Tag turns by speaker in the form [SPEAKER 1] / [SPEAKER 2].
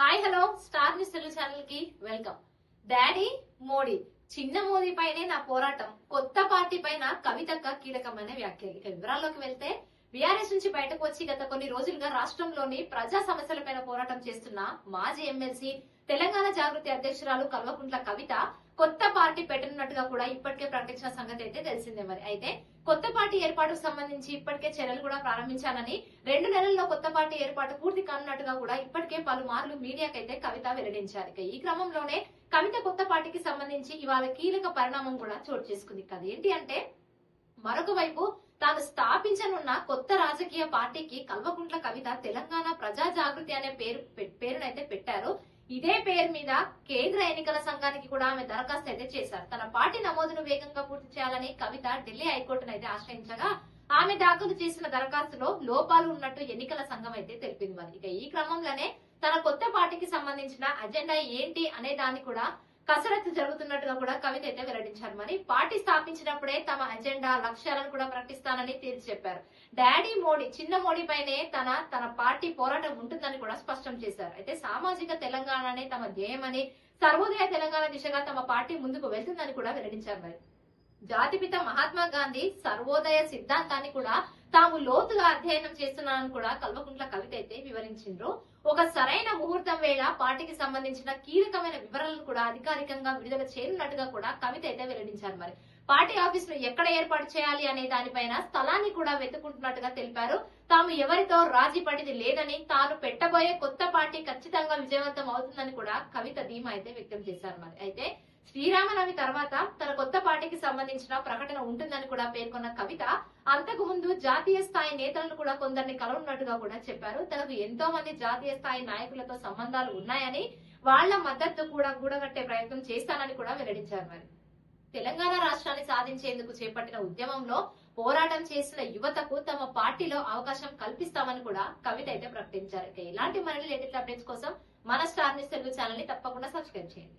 [SPEAKER 1] Hi hello star news Telugu channel కి welcome. Daddy Modi చిన్న మోదీ పైనే నా పోరాటం, కొత్త పార్టీ పైన కవితక్క కీలకమైన వ్యాఖ్యలు. ఇక వివరాల్లోకి వెళ్తే బీఆర్ఎస్ నుంచి బయటకు వచ్చి గత కొన్ని రోజులుగా రాష్ట్రంలోని ప్రజా సమస్యలపైన పోరాటం చేస్తున్న మాజీ ఎమ్మెల్సీ తెలంగాణ జాగృతి అధ్యక్షురాలు కల్వకుంట్ల కవిత కొత్త పార్టీ పెట్టనున్నట్టుగా కూడా ఇప్పటికే ప్రకటించిన సంగతి అయితే తెలిసిందే. మరి అయితే కొత్త పార్టీ ఏర్పాటుకు సంబంధించి ఇప్పటికే చర్యలు కూడా ప్రారంభించానని, 2 నెలల్లో కొత్త పార్టీ ఏర్పాటు పూర్తి కానున్నట్టుగా కూడా ఇప్పటికే పలుమార్లు మీడియాకైతే కవిత వెల్లడించారు. ఇక ఈ క్రమంలోనే కవిత కొత్త పార్టీకి సంబంధించి ఇవాళ కీలక పరిణామం కూడా చోటు చేసుకుంది. అదేంటి అంటే, మరొక వైపు తాను స్థాపించనున్న కొత్త రాజకీయ పార్టీకి కల్వకుంట్ల కవిత తెలంగాణ ప్రజా జాగృతి అనే పేరునైతే పెట్టారు. ఇదే పేరు మీద కేంద్ర ఎన్నికల సంఘానికి కూడా ఆమె దరఖాస్తు అయితే చేశారు. తన పార్టీ నమోదును వేగంగా పూర్తి చేయాలని కవిత ఢిల్లీ హైకోర్టును అయితే ఆశ్రయించగా, ఆమె దాఖలు చేసిన దరఖాస్తులో లోపాలు ఉన్నట్టు ఎన్నికల సంఘం అయితే తెలిపింది. మరి ఇక ఈ క్రమంలోనే తన కొత్త పార్టీకి సంబంధించిన అజెండా ఏంటి అనే దాన్ని కూడా కసరత్తు జరుగుతున్నట్టుగా కూడా కవిత అయితే వెల్లడించారు. మరి పార్టీ స్థాపించినప్పుడే తమ అజెండా లక్ష్యాలను కూడా ప్రకటిస్తానని తేల్చి చెప్పారు. డాడీ మోడీ చిన్న మోడీ పైనే తన పార్టీ పోరాటం ఉంటుందని కూడా స్పష్టం చేశారు. అయితే సామాజిక తెలంగాణనే తమ ధ్యేయమని, సర్వోదయ తెలంగాణ దిశగా తమ పార్టీ ముందుకు వెళ్తుందని కూడా వెల్లడించారు. మరి జాతిపిత మహాత్మా గాంధీ సర్వోదయ సిద్ధాంతాన్ని కూడా తాము లోతుగా అధ్యయనం చేస్తున్నారని కూడా కల్వకుంట్ల కవిత అయితే వివరించారు. ఒక సరైన ముహూర్తం వేళ పార్టీకి సంబంధించిన కీలకమైన వివరాలను కూడా అధికారికంగా విడుదల చేయనున్నట్టుగా కూడా కవిత అయితే వెల్లడించారు. మరి పార్టీ ఆఫీస్ ను ఎక్కడ ఏర్పాటు చేయాలి అనే దానిపైన స్థలాన్ని కూడా వెతుకుంటున్నట్టుగా తెలిపారు. తాము ఎవరితో రాజీ పడిది లేదని, తాను పెట్టబోయే కొత్త పార్టీ ఖచ్చితంగా విజయవంతం అవుతుందని కూడా కవిత ధీమా అయితే వ్యక్తం చేశారు. మరి అయితే శ్రీరామనవమి తర్వాత తన కొత్త పార్టీకి సంబంధించిన ప్రకటన ఉంటుందని కూడా పేర్కొన్న కవిత, అంతకు ముందు జాతీయ స్థాయి నేతలను కూడా కొందరిని కలవనున్నట్టుగా కూడా చెప్పారు. తనకు ఎంతో మంది జాతీయ స్థాయి నాయకులతో సంబంధాలు ఉన్నాయని, వాళ్ల మద్దతు కూడా కూడగట్టే ప్రయత్నం చేస్తానని కూడా వెల్లడించారు. మరి తెలంగాణ రాష్ట్రాన్ని సాధించేందుకు చేపట్టిన ఉద్యమంలో పోరాటం చేసిన యువతకు తమ పార్టీలో అవకాశం కల్పిస్తామని కూడా కవిత అయితే ప్రకటించారు. ఇలాంటి మరిన్ని లేటెస్ట్ అప్డేట్స్ కోసం మన స్టార్ న్యూస్ తెలుగు ఛానల్ ని తప్పకుండా సబ్స్క్రైబ్ చేయండి.